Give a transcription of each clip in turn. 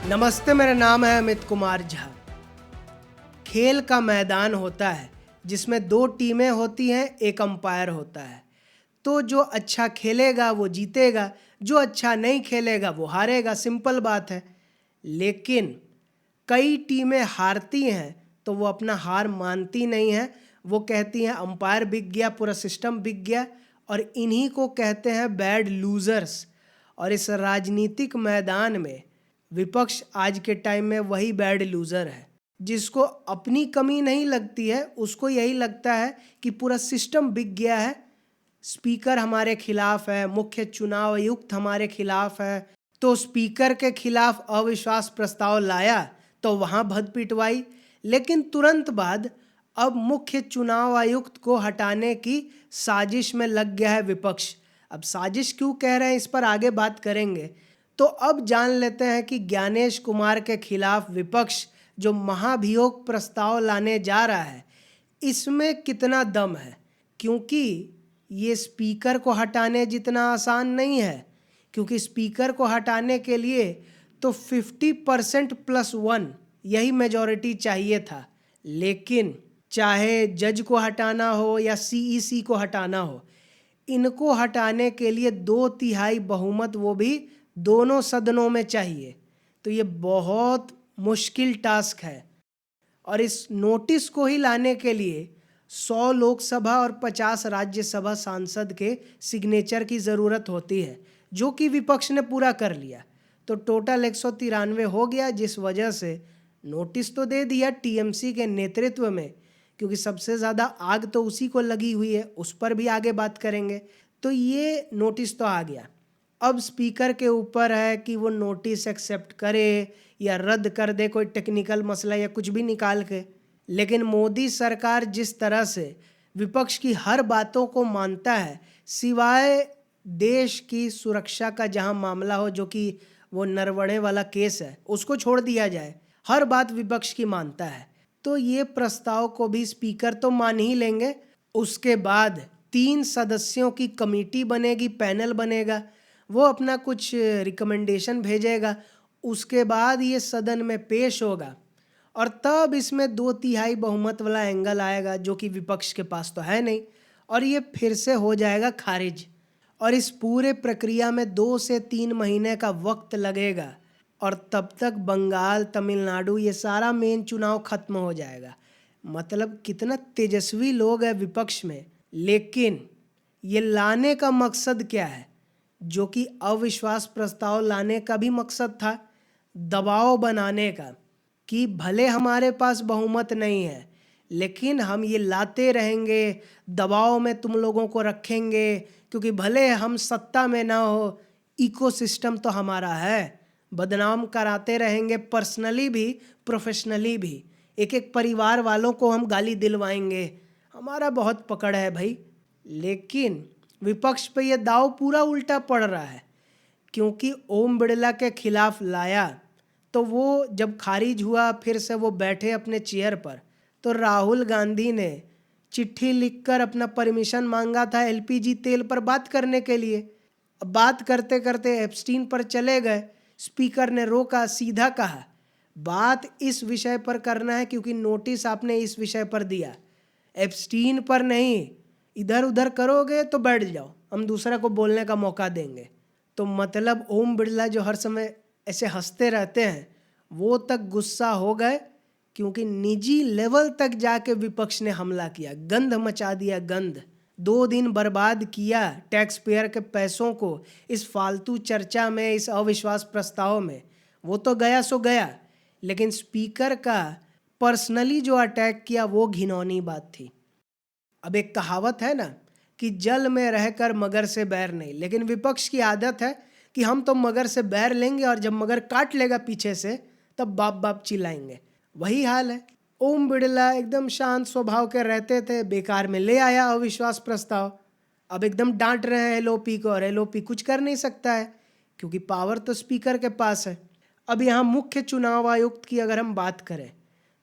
नमस्ते, मेरा नाम है अमित कुमार झा। खेल का मैदान होता है जिसमें दो टीमें होती हैं, एक अंपायर होता है। तो जो अच्छा खेलेगा वो जीतेगा, जो अच्छा नहीं खेलेगा वो हारेगा, सिंपल बात है। लेकिन कई टीमें हारती हैं तो वो अपना हार मानती नहीं हैं। वो कहती हैं अंपायर बिक गया, पूरा सिस्टम बिक गया, और इन्हीं को कहते हैं बैड लूजर्स। और इस राजनीतिक मैदान में विपक्ष आज के टाइम में वही बैड लूजर है जिसको अपनी कमी नहीं लगती है। उसको यही लगता है कि पूरा सिस्टम बिक गया है, स्पीकर हमारे खिलाफ है, मुख्य चुनाव आयुक्त हमारे खिलाफ है, तो स्पीकर के खिलाफ अविश्वास प्रस्ताव लाया तो वहाँ भद पिटवाई। लेकिन तुरंत बाद अब मुख्य चुनाव आयुक्त को हटाने की साजिश में लग गया है विपक्ष। अब साजिश क्यों कह रहे हैं इस पर आगे बात करेंगे। तो अब जान लेते हैं कि ज्ञानेश कुमार के खिलाफ विपक्ष जो महाभियोग प्रस्ताव लाने जा रहा है इसमें कितना दम है, क्योंकि ये स्पीकर को हटाने जितना आसान नहीं है। क्योंकि स्पीकर को हटाने के लिए तो 50% + 1 यही मेजॉरिटी चाहिए था। लेकिन चाहे जज को हटाना हो या सीईसी को हटाना हो, इनको हटाने के लिए 2/3 बहुमत, वो भी दोनों सदनों में चाहिए। तो ये बहुत मुश्किल टास्क है। और इस नोटिस को ही लाने के लिए 100 लोकसभा और 50 राज्यसभा सांसद के सिग्नेचर की ज़रूरत होती है, जो कि विपक्ष ने पूरा कर लिया। तो टोटल 193 हो गया, जिस वजह से नोटिस तो दे दिया टीएमसी के नेतृत्व में, क्योंकि सबसे ज़्यादा आग तो उसी को लगी हुई है, उस पर भी आगे बात करेंगे। तो ये नोटिस तो आ गया। अब स्पीकर के ऊपर है कि वो नोटिस एक्सेप्ट करे या रद्द कर दे, कोई टेक्निकल मसला या कुछ भी निकाल के। लेकिन मोदी सरकार जिस तरह से विपक्ष की हर बातों को मानता है, सिवाय देश की सुरक्षा का जहां मामला हो, जो कि वो नरवणे वाला केस है, उसको छोड़ दिया जाए, हर बात विपक्ष की मानता है। तो ये प्रस्ताव को भी स्पीकर तो मान ही लेंगे। उसके बाद 3 सदस्यों की कमेटी बनेगी, पैनल बनेगा, वो अपना कुछ रिकमेंडेशन भेजेगा। उसके बाद ये सदन में पेश होगा और तब इसमें 2/3 बहुमत वाला एंगल आएगा, जो कि विपक्ष के पास तो है नहीं, और ये फिर से हो जाएगा खारिज। और इस पूरे प्रक्रिया में 2 से 3 महीने का वक्त लगेगा, और तब तक बंगाल, तमिलनाडु, ये सारा मेन चुनाव खत्म हो जाएगा। मतलब कितना तेजस्वी लोग हैं विपक्ष में। लेकिन ये लाने का मकसद क्या है, जो कि अविश्वास प्रस्ताव लाने का भी मकसद था, दबाव बनाने का, कि भले हमारे पास बहुमत नहीं है लेकिन हम ये लाते रहेंगे, दबाव में तुम लोगों को रखेंगे, क्योंकि भले हम सत्ता में ना हो, इकोसिस्टम तो हमारा है। बदनाम कराते रहेंगे, पर्सनली भी प्रोफेशनली भी। एक एक परिवार वालों को हम गाली दिलवाएंगे, हमारा बहुत पकड़ है भाई। लेकिन विपक्ष पे ये दाव पूरा उल्टा पड़ रहा है, क्योंकि ओम बिड़ला के खिलाफ लाया तो वो जब खारिज हुआ, फिर से वो बैठे अपने चेयर पर, तो राहुल गांधी ने चिट्ठी लिखकर अपना परमिशन मांगा था एलपीजी तेल पर बात करने के लिए। अब बात करते करते एप्स्टीन पर चले गए, स्पीकर ने रोका, सीधा कहा बात इस विषय पर करना है, क्योंकि नोटिस आपने इस विषय पर दिया, एप्स्टीन पर नहीं। इधर उधर करोगे तो बैठ जाओ, हम दूसरा को बोलने का मौका देंगे। तो मतलब ओम बिड़ला जो हर समय ऐसे हंसते रहते हैं, वो तक गुस्सा हो गए, क्योंकि निजी लेवल तक जाके विपक्ष ने हमला किया, गंध मचा दिया, गंध। 2 दिन बर्बाद किया टैक्स पेयर के पैसों को इस फालतू चर्चा में, इस अविश्वास प्रस्ताव में। वो तो गया सो गया, लेकिन स्पीकर का पर्सनली जो अटैक किया वो घिनौनी बात थी। अब एक कहावत है ना कि जल में रहकर मगर से बैर नहीं, लेकिन विपक्ष की आदत है कि हम तो मगर से बैर लेंगे और जब मगर काट लेगा पीछे से तब बाप बाप चिल्लाएंगे। वही हाल है। ओम बिड़ला एकदम शांत स्वभाव के रहते थे, बेकार में ले आया अविश्वास प्रस्ताव। अब एकदम डांट रहे हैं एलओपी को, और एलओपी कुछ कर नहीं सकता है, क्योंकि पावर तो स्पीकर के पास है। अब यहाँ मुख्य चुनाव आयुक्त की अगर हम बात करें,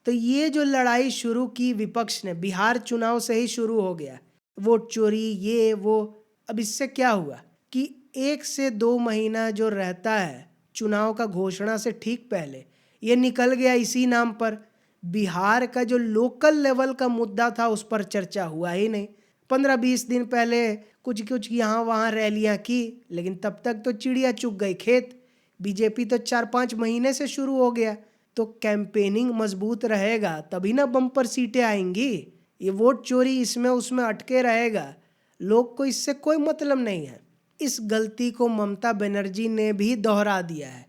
तो ये जो लड़ाई शुरू की विपक्ष ने, बिहार चुनाव से ही शुरू हो गया, वोट चोरी, ये वो। अब इससे क्या हुआ कि 1 से 2 महीना जो रहता है चुनाव का घोषणा से ठीक पहले। ये निकल गया इसी नाम पर। बिहार का जो लोकल लेवल का मुद्दा था उस पर चर्चा हुआ ही नहीं। 15-20 दिन पहले कुछ कुछ यहाँ वहाँ रैलियाँ की, लेकिन तब तक तो चिड़िया चुग गई खेत। बीजेपी तो 4-5 महीने से शुरू हो गया। तो कैंपेनिंग मजबूत रहेगा तभी ना बम्पर सीटें आएंगी। ये वोट चोरी इसमें उसमें अटके रहेगा, लोग को इससे कोई मतलब नहीं है। इस गलती को ममता बनर्जी ने भी दोहरा दिया है।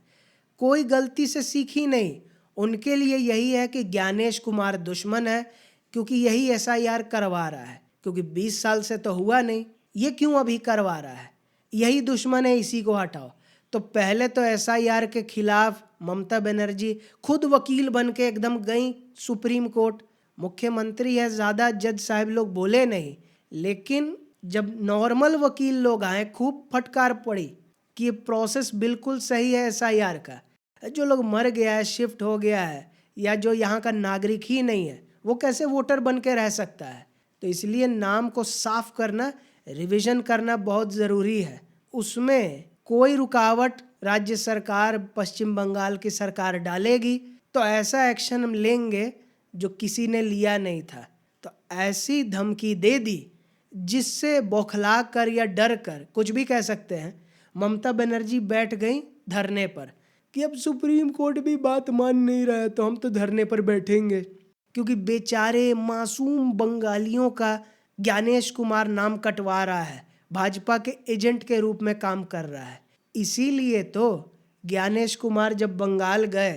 कोई गलती से सीखी नहीं। उनके लिए यही है कि ज्ञानेश कुमार दुश्मन है, क्योंकि यही एसआईआर करवा रहा है। क्योंकि 20 साल से तो हुआ नहीं, ये क्यों अभी करवा रहा है? यही दुश्मन है, इसी को हटाओ। तो पहले तो एसआईआर के खिलाफ ममता बनर्जी खुद वकील बन के एकदम गई सुप्रीम कोर्ट। मुख्यमंत्री है, ज़्यादा जज साहब लोग बोले नहीं, लेकिन जब नॉर्मल वकील लोग आए खूब फटकार पड़ी कि ये प्रोसेस बिल्कुल सही है एसआईआर का। जो लोग मर गया है, शिफ्ट हो गया है, या जो यहाँ का नागरिक ही नहीं है, वो कैसे वोटर बन के रह सकता है? तो इसलिए नाम को साफ करना, रिवीजन करना बहुत ज़रूरी है। उसमें कोई रुकावट राज्य सरकार, पश्चिम बंगाल की सरकार डालेगी तो ऐसा एक्शन हम लेंगे जो किसी ने लिया नहीं था। तो ऐसी धमकी दे दी जिससे बौखला कर या डर कर, कुछ भी कह सकते हैं, ममता बनर्जी बैठ गई धरने पर कि अब सुप्रीम कोर्ट भी बात मान नहीं रहा है तो हम तो धरने पर बैठेंगे। क्योंकि बेचारे मासूम बंगालियों का ज्ञानेश कुमार नाम कटवा रहा है, भाजपा के एजेंट के रूप में काम कर रहा है। इसीलिए तो ज्ञानेश कुमार जब बंगाल गए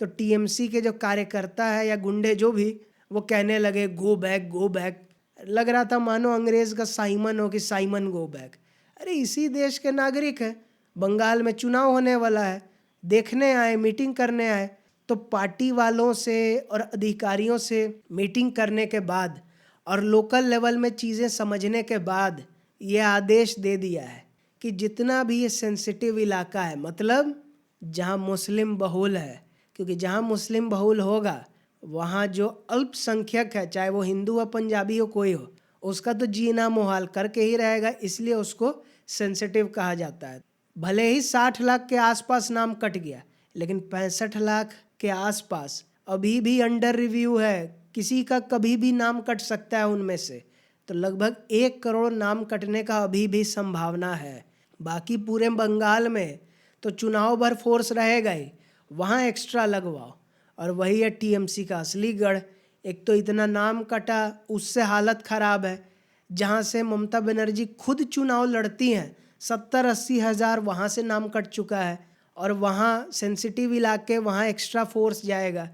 तो टीएमसी के जो कार्यकर्ता है या गुंडे जो भी, वो कहने लगे गो बैक गो बैक। लग रहा था मानो अंग्रेज का साइमन हो कि साइमन गो बैक। अरे इसी देश के नागरिक हैं, बंगाल में चुनाव होने वाला है, देखने आए, मीटिंग करने आए। तो पार्टी वालों से और अधिकारियों से मीटिंग करने के बाद और लोकल लेवल में चीज़ें समझने के बाद ये आदेश दे दिया है कि जितना भी ये सेंसिटिव इलाका है, मतलब जहाँ मुस्लिम बहुल है, क्योंकि जहाँ मुस्लिम बहुल होगा वहाँ जो अल्पसंख्यक है, चाहे वो हिंदू हो, पंजाबी हो, कोई हो, उसका तो जीना मुहाल करके ही रहेगा। इसलिए उसको सेंसिटिव कहा जाता है। भले ही 60 लाख के आसपास नाम कट गया, लेकिन 65 लाख के आसपास अभी भी अंडर रिव्यू है। किसी का कभी भी नाम कट सकता है उनमें से। तो लगभग 1 करोड़ नाम कटने का अभी भी संभावना है। बाकी पूरे बंगाल में तो चुनाव भर फोर्स रहेगा ही, वहाँ एक्स्ट्रा लगवाओ। और वही है टीएमसी का असली गढ़। एक तो इतना नाम कटा, उससे हालत ख़राब है। जहाँ से ममता बनर्जी खुद चुनाव लड़ती हैं, 70-80 हज़ार वहाँ से नाम कट चुका है। और वहाँ सेंसिटिव इलाके, वहाँ एक्स्ट्रा फोर्स जाएगा।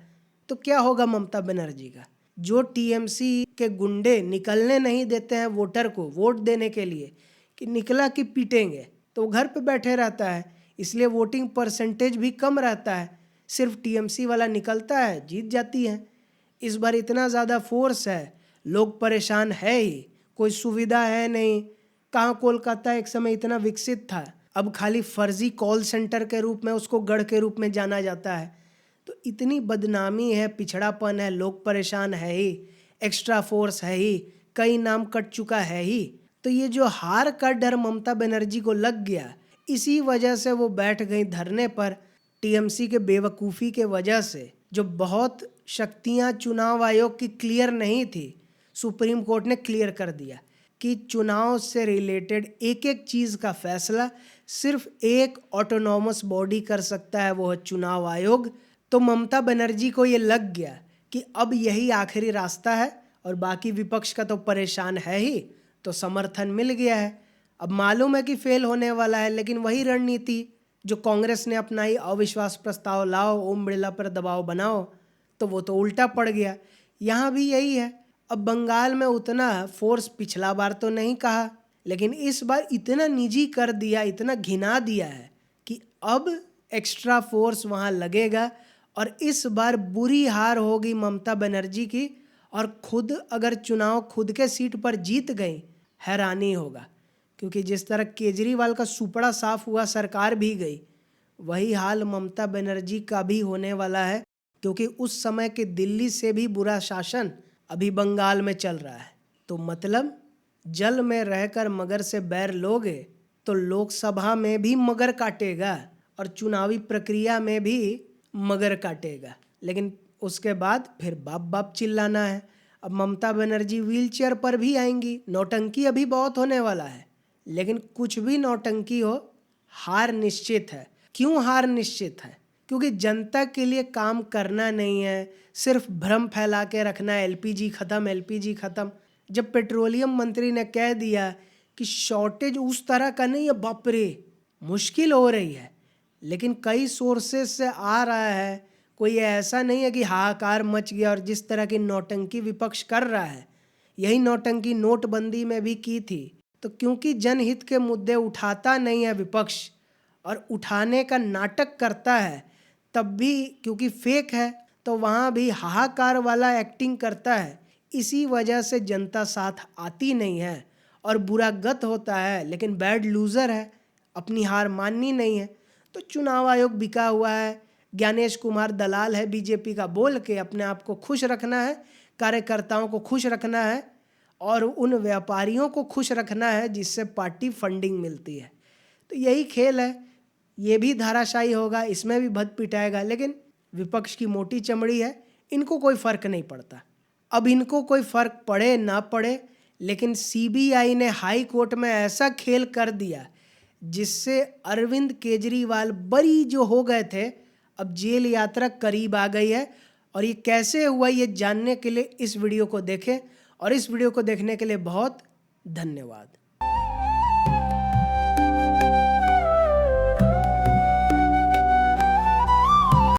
तो क्या होगा ममता बनर्जी का? जो टीएमसी के गुंडे निकलने नहीं देते हैं वोटर को वोट देने के लिए कि निकला कि पीटेंगे, तो वो घर पे बैठे रहता है। इसलिए वोटिंग परसेंटेज भी कम रहता है। सिर्फ टीएमसी वाला निकलता है, जीत जाती है। इस बार इतना ज़्यादा फोर्स है, लोग परेशान है ही, कोई सुविधा है नहीं। कहाँ कोलकाता एक समय इतना विकसित था, अब खाली फर्जी कॉल सेंटर के रूप में उसको गढ़ के रूप में जाना जाता है। तो इतनी बदनामी है, पिछड़ापन है, लोग परेशान है ही, एक्स्ट्रा फोर्स है ही, कई नाम कट चुका है ही। तो ये जो हार का डर ममता बनर्जी को लग गया, इसी वजह से वो बैठ गई धरने पर। टीएमसी के बेवकूफ़ी के वजह से जो बहुत शक्तियां चुनाव आयोग की क्लियर नहीं थी, सुप्रीम कोर्ट ने क्लियर कर दिया कि चुनाव से रिलेटेड एक एक चीज़ का फैसला सिर्फ एक ऑटोनॉमस बॉडी कर सकता है, वो है चुनाव आयोग। तो ममता बनर्जी को ये लग गया कि अब यही आखिरी रास्ता है, और बाकी विपक्ष का तो परेशान है ही, तो समर्थन मिल गया है। अब मालूम है कि फेल होने वाला है, लेकिन वही रणनीति जो कांग्रेस ने अपनाई, अविश्वास प्रस्ताव लाओ, ओम बिरला पर दबाव बनाओ, तो वो तो उल्टा पड़ गया। यहाँ भी यही है। अब बंगाल में उतना फोर्स पिछला बार तो नहीं कहा, लेकिन इस बार इतना निजी कर दिया, इतना घिना दिया है कि अब एक्स्ट्रा फोर्स वहाँ लगेगा। और इस बार बुरी हार होगी ममता बनर्जी की, और खुद अगर चुनाव खुद के सीट पर जीत गई, हैरानी होगा। क्योंकि जिस तरह केजरीवाल का सुपड़ा साफ हुआ, सरकार भी गई, वही हाल ममता बनर्जी का भी होने वाला है। क्योंकि उस समय के दिल्ली से भी बुरा शासन अभी बंगाल में चल रहा है। तो मतलब जल में रहकर मगर से बैर लोगे तो लोकसभा में भी मगर काटेगा। और चुनावी प्रक्रिया में भी मगर काटेगा, लेकिन उसके बाद फिर बाप बाप चिल्लाना है। अब ममता बनर्जी व्हीलचेयर पर भी आएंगी। नौटंकी अभी बहुत होने वाला है, लेकिन कुछ भी नौटंकी हो, हार निश्चित है। क्यों हार निश्चित है? क्योंकि जनता के लिए काम करना नहीं है, सिर्फ भ्रम फैला के रखना है, एलपीजी ख़त्म, एलपीजी ख़त्म। जब पेट्रोलियम मंत्री ने कह दिया कि शॉर्टेज उस तरह का नहीं है, बाप रे मुश्किल हो रही है, लेकिन कई सोर्सेज से आ रहा है, कोई ऐसा नहीं है कि हाहाकार मच गया। और जिस तरह की नौटंकी विपक्ष कर रहा है, यही नौटंकी नोटबंदी में भी की थी। तो क्योंकि जनहित के मुद्दे उठाता नहीं है विपक्ष और उठाने का नाटक करता है, तब भी क्योंकि फेक है तो वहाँ भी हाहाकार वाला एक्टिंग करता है। इसी वजह से जनता साथ आती नहीं है और बुरा गत होता है, लेकिन बैड लूज़र है, अपनी हार माननी नहीं है। तो चुनाव आयोग बिका हुआ है, ज्ञानेश कुमार दलाल है बीजेपी का, बोल के अपने आप को खुश रखना है, कार्यकर्ताओं को खुश रखना है और उन व्यापारियों को खुश रखना है जिससे पार्टी फंडिंग मिलती है। तो यही खेल है, ये भी धाराशायी होगा, इसमें भी भद पिटाएगा, लेकिन विपक्ष की मोटी चमड़ी है, इनको कोई फ़र्क नहीं पड़ता। अब इनको कोई फ़र्क पड़े ना पड़े, लेकिन सीबीआई ने हाई कोर्ट में ऐसा खेल कर दिया जिससे अरविंद केजरीवाल बरी जो हो गए थे, अब जेल यात्रा करीब आ गई है। और ये कैसे हुआ, ये जानने के लिए इस वीडियो को देखें, और इस वीडियो को देखने के लिए बहुत धन्यवाद।